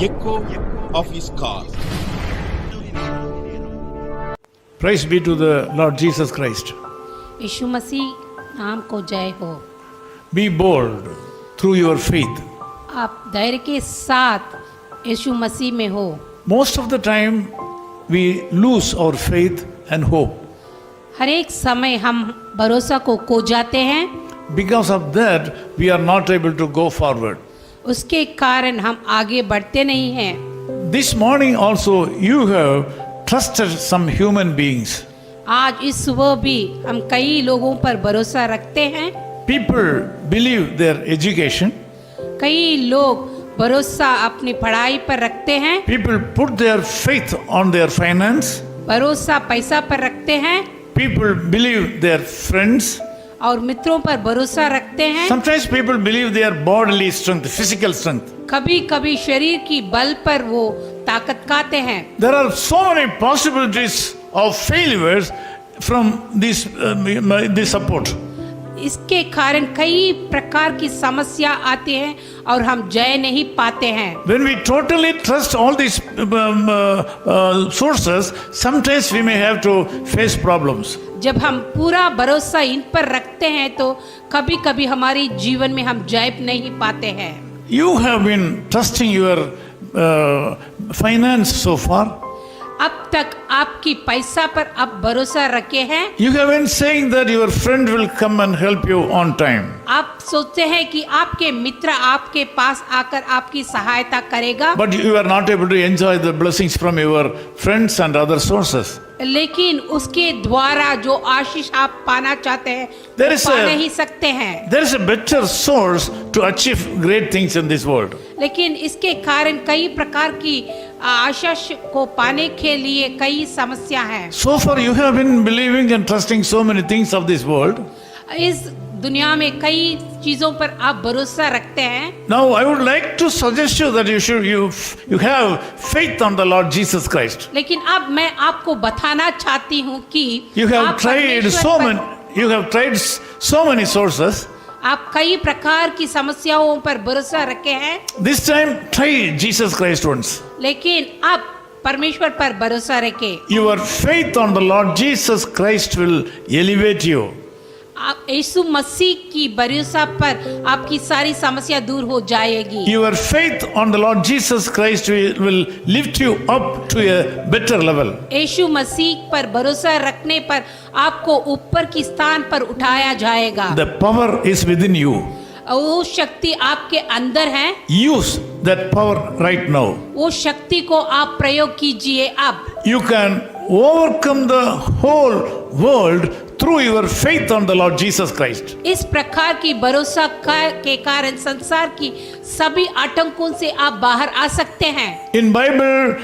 echo of his call. Praise be to the Lord Jesus Christ. यीशु मसीह नाम को जय हो। Be bold through your faith. आप धैर्य के साथ यीशु मसीह में हो। Most of the time we lose our faith and hope. हर एक समय हम भरोसा को खो जाते हैं। Because of that, we are not able to go forward. उसके कारण हम आगे बढ़ते नहीं हैं। This morning also you have trusted some human beings. आज इस सुबह भी हम कई लोगों पर भरोसा रखते हैं। People believe their education. कई लोग भरोसा अपनी पढ़ाई पर रखते हैं। People put their faith on their finance. भरोसा पैसा पर रखते हैं People believe their friends. और मित्रों पर भरोसा रखते हैं। Sometimes people believe their bodily strength, physical strength. कभी कभी शरीर की बल पर वो ताकत खाते हैं। There are so many possibilities of failures from this support. इसके कारण कई प्रकार की समस्या आती है और हम जय नहीं पाते हैं। When we totally trust all these sources, sometimes we may have to face problems. जब हम पूरा भरोसा इन पर रखते हैं तो कभी कभी हमारी जीवन में हम जय नहीं पाते हैं। You have been trusting your finance so far. अब तक आपकी पैसा पर आप भरोसा रखे हैं। You have been saying that your friend will come and help you on time. आप सोचते हैं कि आपके मित्र आपके पास आकर आपकी सहायता करेगा। But you are not able to enjoy the blessings from your friends and other sources. लेकिन उसके द्वारा जो आशीष आप पाना चाहते हैं There is पा a- नहीं सकते हैं। There is a better source to achieve great things in this world. लेकिन इसके कारण कई प्रकार की आशा को पाने के लिए कई समस्या है। So far you have been believing and trusting so many things of this world. इस दुनिया में कई चीजों पर आप भरोसा रखते हैं। Now I would like to suggest you that you have faith on the Lord Jesus Christ. लेकिन अब मैं आपको बताना चाहती हूँ कि You have आप tried so many sources. आप कई प्रकार की समस्याओं पर भरोसा रखे हैं। This time try Jesus Christ once. लेकिन अब परमेश्वर पर भरोसा रखे। Your faith on the Lord Jesus Christ will elevate you. आप यीशु मसीह की भरोसा पर आपकी सारी समस्या दूर हो जाएगी। Your faith on the Lord Jesus Christ will lift you up to a better level. यीशु मसीह पर भरोसा रखने पर आपको ऊपर की स्थान पर उठाया जाएगा। The power is within you. वो शक्ति आपके अंदर है। Use that power right now. वो शक्ति को आप प्रयोग कीजिए अब। You can overcome the whole world through your faith on the Lord Jesus Christ. इस प्रकार की भरोसा के कारण संसार की सभी आतंकों से आप बाहर आ सकते हैं। In Bible,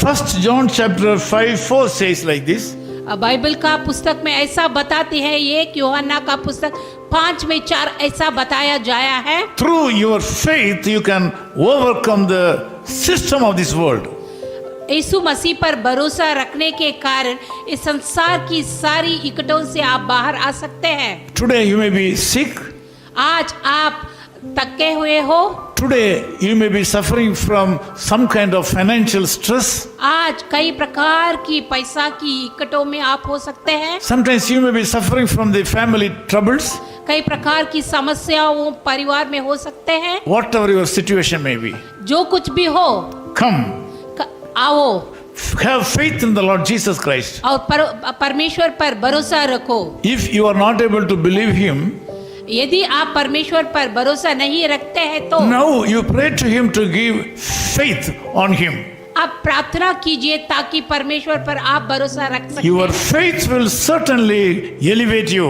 1 John chapter 5:4 says like this. Bible का पुस्तक में ऐसा बताती है, एक यूहन्ना का पुस्तक 5:4 ऐसा बताया जाया है। Through your faith you can overcome the system of this world. यीशु मसीह पर भरोसा रखने के कारण इस संसार की सारी इकटों से आप बाहर आ सकते हैं। Today you may be sick. आज आप थके हुए हो। Today you may be suffering from some kind of financial stress. आज कई प्रकार की पैसा की इकटों में आप हो सकते हैं। Sometimes you may be suffering from the family troubles. कई प्रकार की समस्याओं परिवार में हो सकते हैं। Whatever your situation may be, जो कुछ भी हो come. आओ Have faith in the Lord Jesus Christ. और परमेश्वर पर भरोसा रखो। If you are not able to believe Him, यदि आप परमेश्वर पर भरोसा नहीं रखते हैं तो now you pray to Him to give faith on Him. आप प्रार्थना कीजिए ताकि परमेश्वर पर आप भरोसा रख सकें। Your faith will certainly elevate you.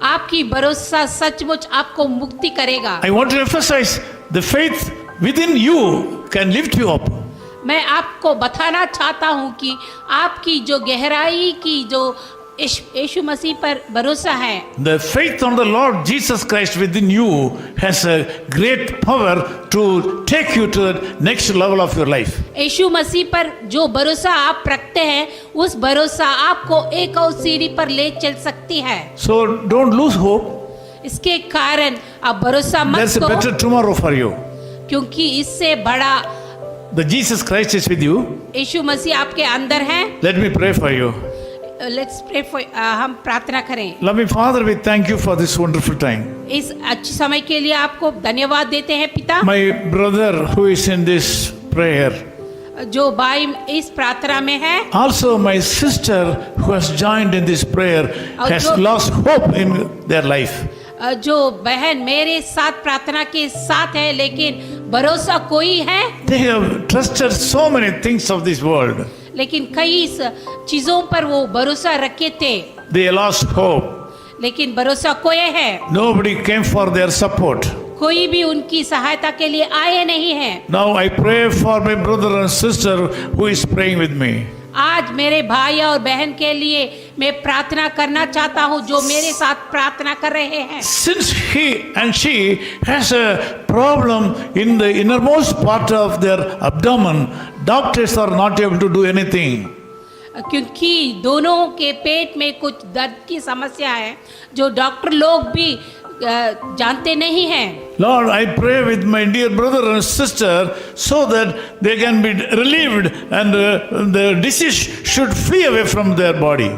आपकी भरोसा सचमुच आपको मुक्ति करेगा। I want to emphasize the faith within you can lift you up. मैं आपको बताना चाहता हूँ कि आपकी जो गहराई की जो यीशु मसीह पर भरोसा है, The faith on the Lord Jesus Christ within you has a great power to take you to the next level of your life. यीशु मसीह पर जो भरोसा आप रखते हैं उस भरोसा आपको एक और सीढ़ी पर ले चल सकती है। So don't lose hope. इसके कारण आप भरोसा मत There's a खो, better tomorrow for you. क्योंकि इससे बड़ा the Jesus Christ is with you. यीशु मसीह आपके अंदर हैं। Let me pray for you. Let's pray for, हम प्रार्थना करें। Loving Father, we thank you for this wonderful time. इस अच्छे समय के लिए आपको धन्यवाद देते हैं पिता। My brother who is in this prayer, जो भाई इस प्रार्थना में है, also my sister who has joined in this prayer has जो- lost hope in their life. जो बहन मेरे साथ प्रार्थना के साथ है लेकिन भरोसा कोई है, They have trusted so many things of this world. लेकिन कई चीजों पर वो भरोसा रखे थे, They lost hope. लेकिन भरोसा खोए है। Nobody came for their support. कोई भी उनकी सहायता के लिए आए नहीं है। Now I pray for my brother and sister who is praying with me. आज मेरे भाई और बहन के लिए मैं प्रार्थना करना चाहता हूँ जो मेरे साथ प्रार्थना कर रहे हैं। Since he and she has a problem in the innermost part of their abdomen, doctors are not able to do anything. क्योंकि दोनों के पेट में कुछ दर्द की समस्या है जो डॉक्टर लोग भी जानते नहीं हैं। Lord, I pray with my dear brother and sister so that they can be relieved and the disease should flee away from their body.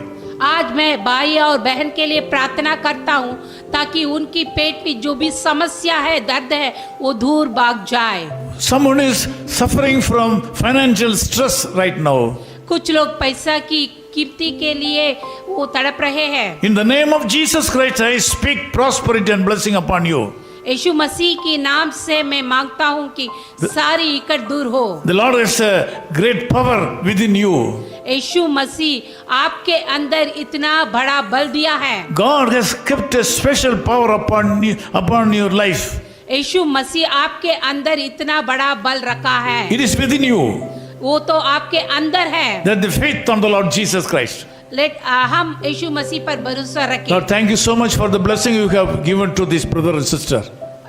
आज मैं भाई और बहन के लिए प्रार्थना करता हूँ ताकि उनकी पेट में जो भी समस्या है, दर्द है, वो दूर भाग जाए। Someone is suffering from financial stress right now. कुछ लोग पैसा की कीमती के लिए वो तड़प रहे हैं। In the name of Jesus Christ, I speak prosperity and blessing upon you. यीशु मसीह के नाम से मैं मांगता हूँ कि सारी इकट दूर हो। The Lord has a great power within you. यीशु मसीह आपके अंदर इतना बड़ा बल दिया है। God has kept a special power upon your life. यीशु मसीह आपके अंदर इतना बड़ा बल रखा है। It is within you. वो तो आपके अंदर है। That the faith on the Lord Jesus Christ. हम यीशु मसीह पर भरोसा रखें। Lord, thank you so much for the blessing you have given to this brother and sister.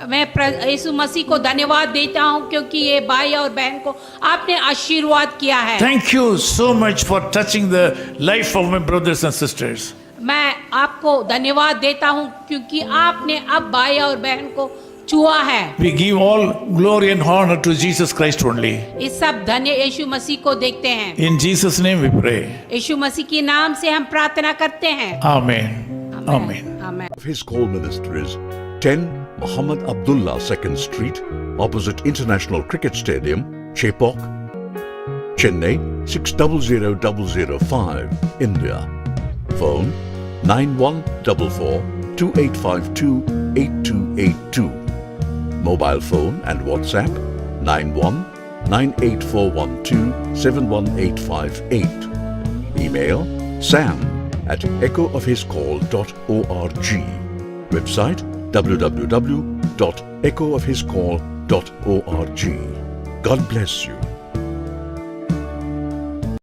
मैं यीशु मसीह को धन्यवाद देता हूँ क्योंकि ये भाई और बहन को आपने आशीर्वाद किया है। Thank you so much for touching the life of my brothers and sisters. मैं आपको धन्यवाद देता हूँ क्योंकि आपने अब भाई और बहन को छुआ है। We give all glory and honor to Jesus Christ only. इस सब धन्य यीशु मसीह को देखते हैं। In Jesus' name we pray. यीशु मसीह के नाम से हम प्रार्थना करते हैं। Amen. Amen. आमीन। His call ministries 10 Muhammad Abdullah 2nd Street, opposite International Cricket Stadium, Chepauk, Chennai 600005, India. Phone 9144 2852 8282. Mobile phone and WhatsApp 91 98412 71858. Email sam@echoofhiscall.org. Website www.echoofhiscall.org. God bless you.